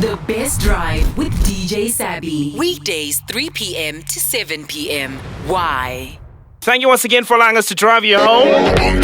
The Best Drive with DJ Sabby. Weekdays 3 p.m. to 7 p.m. Why? Thank you once again for allowing us to drive you home.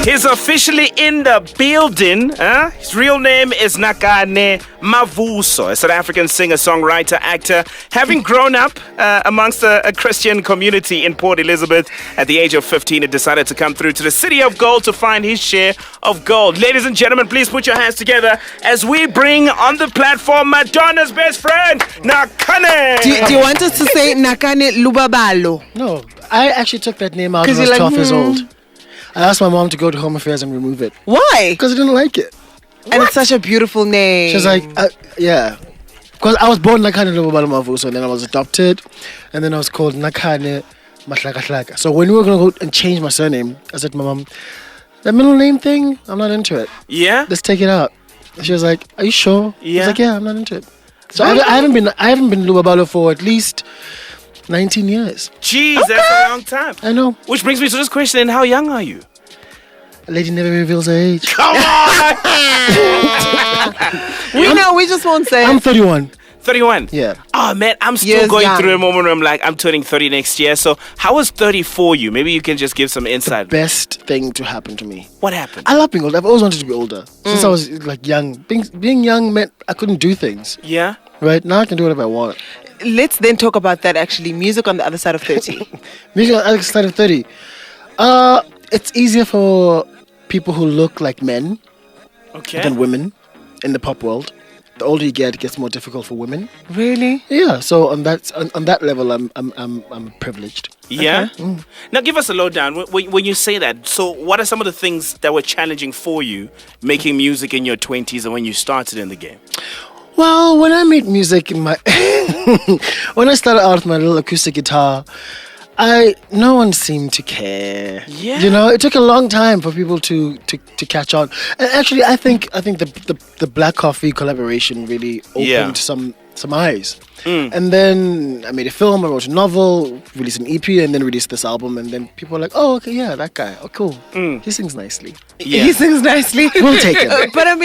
He's officially in the building. His real name is Nakhane Mavuso, a South African singer, songwriter, actor. Having grown up amongst a Christian community in Port Elizabeth, at the age of 15, he decided to come through to the City of Gold to find his share of gold. Ladies and gentlemen, please put your hands together as we bring on the platform Madonna's best friend, Nakhane. Do you want us to say Nakhane Lubabalo? No, I actually took that name out when I was 12 years old. I asked my mom to go to Home Affairs and remove it. Why? Because I didn't like it. And it's such a beautiful name. She was like, yeah. Because I was born Nakhane Lubabalo Mavuso, and then I was adopted, and then I was called Nakhane Mahlakahlaka. So when we were going to go and change my surname, I said to my mom, that middle name thing, I'm not into it. Yeah? Let's take it out. She was like, are you sure? Yeah. I was like, yeah, I'm not into it. So I haven't been Lubabalo for at least 19 years. Jeez, that's a long time. I know. Which brings me to this question, and how young are you? A lady never reveals her age. Come on! We just won't say. I'm 31. 31? Yeah. Oh, man, I'm still going through a moment where I'm like, I'm turning 30 next year. So how was 30 for you? Maybe you can just give some insight. The best thing to happen to me. What happened? I love being old. I've always wanted to be older. Since I was like young. Being young meant I couldn't do things. Yeah? Right? Now I can do whatever I want. Let's then talk about that actually. Music on the other side of 30. Music on the other side of 30. It's easier for people who look like men than women in the pop world. The older you get, it gets more difficult for women. Really? Yeah. So on that level, I'm privileged. Yeah. Okay. Now give us a lowdown. When you say that, so what are some of the things that were challenging for you making music in your 20s and when you started in the game? Well, when I made music when I started out with my little acoustic guitar, no one seemed to care. Yeah. You know, it took a long time for people to catch on. And actually, I think the Black Coffee collaboration really opened some eyes. And then I made a film, I wrote a novel, released an EP, and then released this album. And then people were like, "Oh, okay, yeah, that guy. Oh, cool. He sings nicely. Yeah. He sings nicely. We'll take him." But I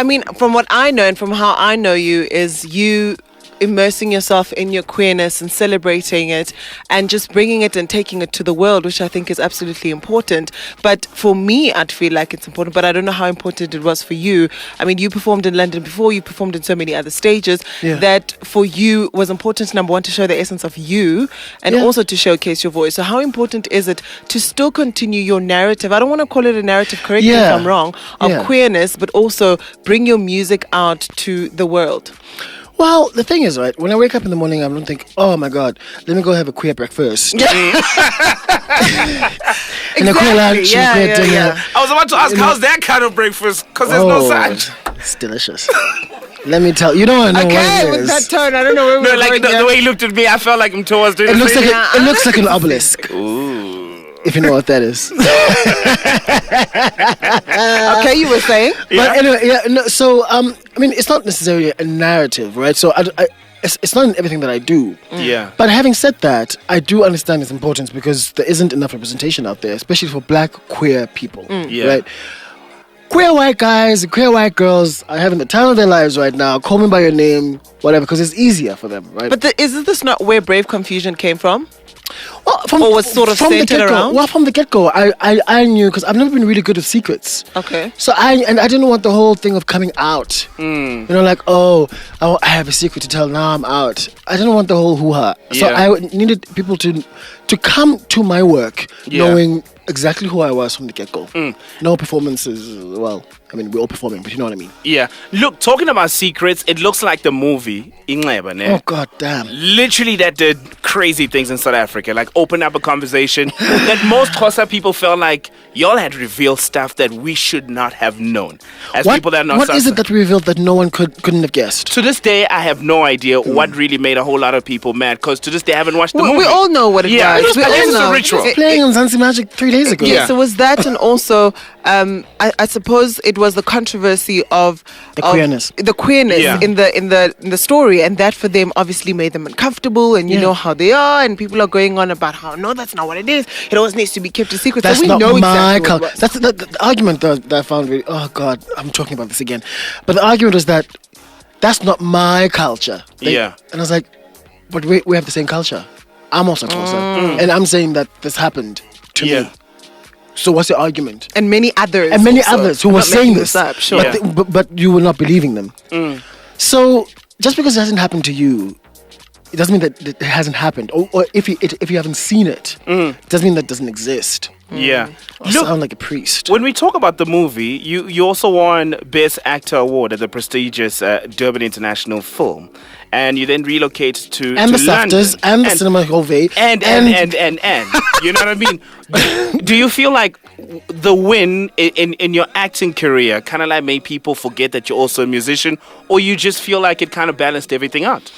mean, from what I know and from how I know you, is you immersing yourself in your queerness and celebrating it and just bringing it and taking it to the world, which I think is absolutely important. But for me, I'd feel like it's important, but I don't know how important it was for you. I mean, you performed in London before, you performed in so many other stages, that for you was important, number one, to show the essence of you and also to showcase your voice. So how important is it to still continue your narrative? I don't want to call it a narrative, correct me if I'm wrong, of queerness, but also bring your music out to the world. Well, the thing is, right, when I wake up in the morning, I don't think, oh my God, let me go have a queer breakfast. And a queer lunch and a queer dinner. Yeah. I was about to ask, how's that kind of breakfast? Because there's no such. It's delicious. Let me tell you, don't want to know what it is. With that tone, I don't know where we're going. The way he looked at me, I felt like him towards doing it looks like an obelisk. Ooh. If you know what that is. Okay, you were saying. But anyway, so I mean, it's not necessarily a narrative, right? So it's not in everything that I do. Yeah. But having said that, I do understand its importance because there isn't enough representation out there, especially for black queer people, right? Queer white guys and queer white girls are having the time of their lives right now. Call me by your name, whatever, because it's easier for them, right? But isn't this not where Brave Confusion came from? Well, or was sort of centered around? Well, from the get-go, I knew, because I've never been really good with secrets. Okay. So I didn't want the whole thing of coming out. You know, like, oh, I have a secret to tell, now I'm out. I didn't want the whole hoo-ha. So I needed people to come to my work knowing exactly who I was from the get-go. No performances, well, I mean, we're all performing, but you know what I mean. Yeah. Look, talking about secrets, it looks like the movie Ingleba, ne? Oh, God damn. Literally, that did crazy things in South Africa, like open up a conversation that most Xhosa people felt like y'all had revealed stuff that we should not have known. As people that are not What is it that we revealed that no one couldn't have guessed? To this day, I have no idea what really made a whole lot of people mad, because to this day, I haven't watched the movie. We all know what it was. We all know. A ritual. It was playing on Zanzi Magic 3 days ago. Yeah. So was that, and also, I suppose it was the controversy of the queerness in the story, and that for them obviously made them uncomfortable, and you know how they are, and people are going on about how no, that's not what it is. It always needs to be kept a secret. That's so we not know my exactly what it was. That's the argument that I found really. Oh God, I'm talking about this again. But the argument was that that's not my culture. Yeah. And I was like, but we have the same culture. I'm also Xhosa. And I'm saying that this happened to me. So what's the argument? And many others. And many also. others who I'm were not saying making this. up, sure. Yeah. But you were not believing them. So just because it hasn't happened to you, it doesn't mean that it hasn't happened. Or if you haven't seen it, it doesn't mean that it doesn't exist. Yeah. I sound like a priest. When we talk about the movie, you also won Best Actor Award at the prestigious Durban International Film. And you then relocated to And the London. SAFTAs and the Cinema Hove. And. You know what I mean? Do you feel like the win in your acting career kind of like made people forget that you're also a musician? Or you just feel like it kind of balanced everything out?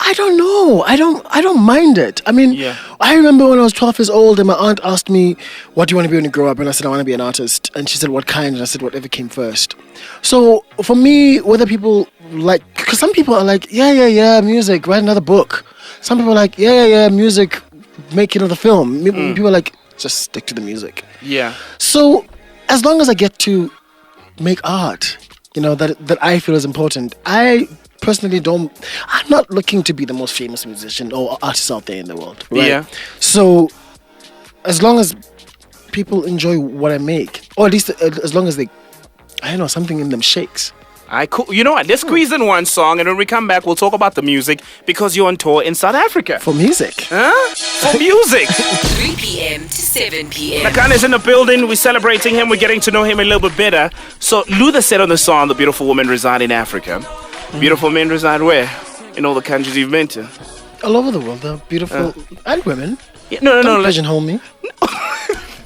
I don't know. I don't mind it. I mean, I remember when I was 12 years old and my aunt asked me, what do you want to be when you grow up? And I said, I want to be an artist. And she said, what kind? And I said, whatever came first. So for me, whether people like, because some people are like, yeah, music, write another book. Some people are like, yeah, music, make another film. People are like, just stick to the music. Yeah. So as long as I get to make art, that I feel is important, I personally I'm not looking to be the most famous musician or artist out there in the world, right? Yeah. So as long as people enjoy what I make, or at least as long as something in them shakes. Cool. You know what? Let's squeeze in one song, and when we come back, we'll talk about the music because you're on tour in South Africa. For music. Huh? For music. 3 p.m. to 7 p.m. Nakhane's in the building. We're celebrating him. We're getting to know him a little bit better. So Luther said on the song, "The beautiful women reside in Africa." Beautiful men reside where? In all the countries you've been to? All over the world. They're beautiful. And women. Yeah, no. Don't pigeonhole me.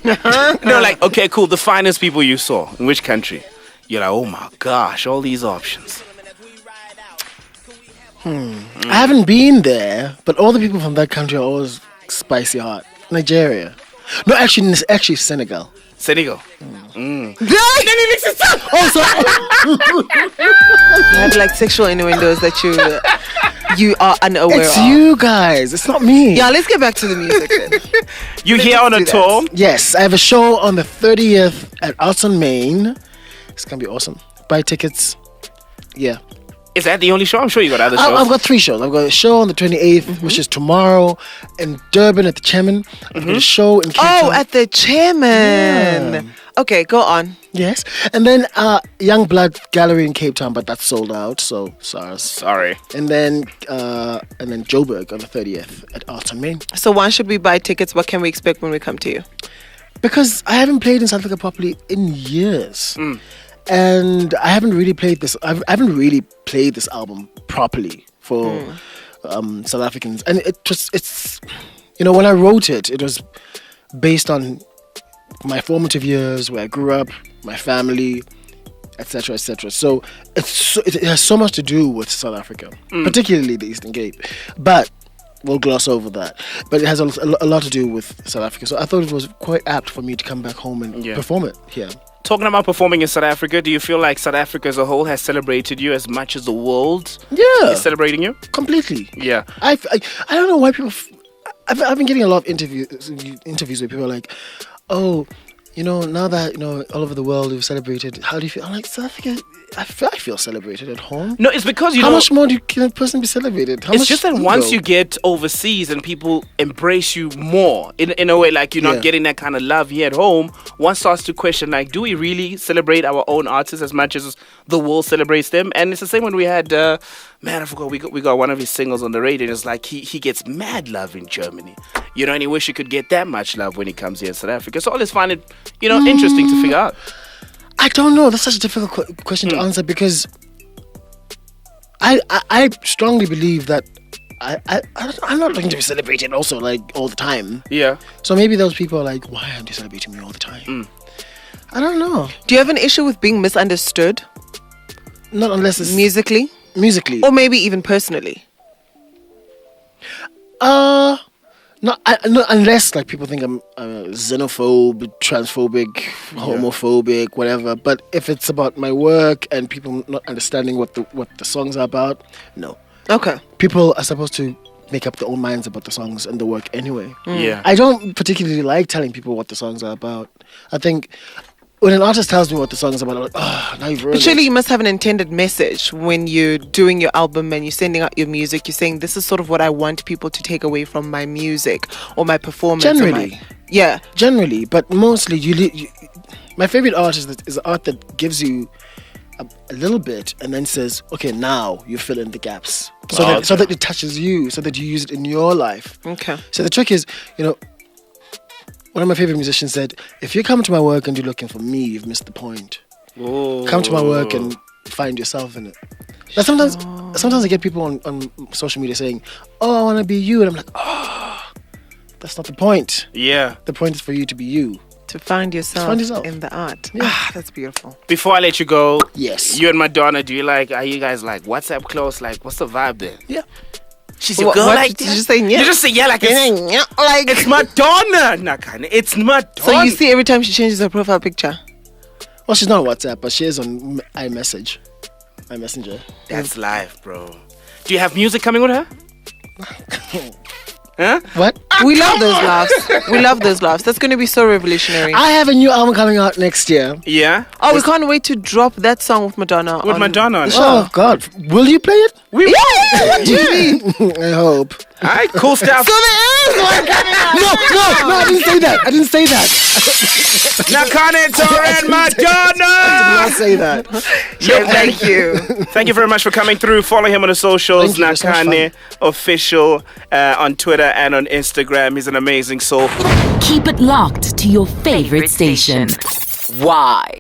No, like, okay, cool. The finest people you saw. In which country? You're like, oh my gosh, all these options. I haven't been there, but all the people from that country are always spicy hot. Nigeria. No, actually Senegal. Senegal. Also, You have like sexual innuendos that you are unaware it's of. you guys. It's not me. Yeah, let's get back to the music then. You here on a do that. tour? Yes, I have a show on the 30th at Alton, Maine. It's gonna be awesome. Buy tickets. Yeah. Is that the only show? I'm sure you got other shows. I've got 3 shows. I've got a show on the 28th, which is tomorrow, in Durban at the Chairman. I've got a show in Cape Town. At the Chairman. Yeah. Okay, go on. Yes. And then Young Blood Gallery in Cape Town, but that's sold out, so Sorry. And then Joburg on the 30th at Alton, Maine. So why should we buy tickets? What can we expect when we come to you? Because I haven't played in South Africa properly in years. And I haven't really played this. I haven't really played this album properly for South Africans. And it's when I wrote it, it was based on my formative years, where I grew up, my family, etc., etc. So it has so much to do with South Africa, particularly the Eastern Cape. But we'll gloss over that. But it has a lot to do with South Africa. So I thought it was quite apt for me to come back home and perform it here. Talking about performing in South Africa, do you feel like South Africa as a whole has celebrated you as much as the world is celebrating you? Completely. Yeah. I don't know why people... I've been getting a lot of interviews where people are like, oh, now that, all over the world we've celebrated, how do you feel? I'm like, South Africa, I feel celebrated at home. No, it's because How much more can a person be celebrated? It's just that once you get overseas and people embrace you more, in a way, like you're not getting that kind of love here at home, one starts to question, like, do we really celebrate our own artists as much as the world celebrates them? And it's the same when we had, I forgot, we got one of his singles on the radio, and it's like he gets mad love in Germany. And he wish he could get that much love when he comes here in South Africa. So I always find it, interesting to figure out. I don't know. That's such a difficult question to answer because I strongly believe that I'm not looking to be celebrated also like all the time. Yeah. So maybe those people are like, why aren't you celebrating me all the time? I don't know. Do you have an issue with being misunderstood? Not unless it's Musically? Musically. Or maybe even personally? Not unless like people think I'm xenophobe, transphobic, homophobic, whatever. But if it's about my work and people not understanding what the songs are about, no. Okay. People are supposed to make up their own minds about the songs and the work anyway. Yeah. I don't particularly like telling people what the songs are about. I think when an artist tells me what the song is about, I'm like, oh, now you've ruined But surely it. you must have an intended message when you're doing your album and you're sending out your music. You're saying, this is sort of what I want people to take away from my music or my performance. Generally. Yeah. Generally, but mostly, my favorite art is art that gives you a little bit and then says, okay, now you fill in the gaps. So that it touches you, so that you use it in your life. Okay. So the trick is, one of my favorite musicians said, if you come to my work and you're looking for me, you've missed the point. Ooh. Come to my work and find yourself in it. Now sometimes I get people on social media saying, oh, I want to be you. And I'm like, oh, that's not the point. Yeah. The point is for you to be you. To find yourself in the art. Yeah. Ah, that's beautiful. Before I let you go, Yes. you and Madonna, are you guys like WhatsApp close? Like, what's the vibe there? Yeah. She's your girl What like did that? you just say? Yeah. You just say yeah like it's Madonna, Nakhane. It's Madonna. So you see every time she changes her profile picture. Well, she's not on WhatsApp, but she is on iMessage. iMessenger. That's live, bro. Do you have music coming with her? Huh? What? We love those laughs. We love those laughs. That's going to be so revolutionary. I have a new album coming out next year. Yeah. Oh, we can't wait to drop that song with Madonna. With Madonna on it. Oh, God. Will you play it? Yeah, what do you mean? I hope. All right, cool stuff. So there is one coming out. No, I didn't say that. Nakhane and Madonna. I did not say that. Yeah, thank you. Thank you very much for coming through. Follow him on the socials, Thank you, it was so much Nakhane Official, on Twitter and on Instagram. He's an amazing soul. Keep it locked to your favorite station. Why?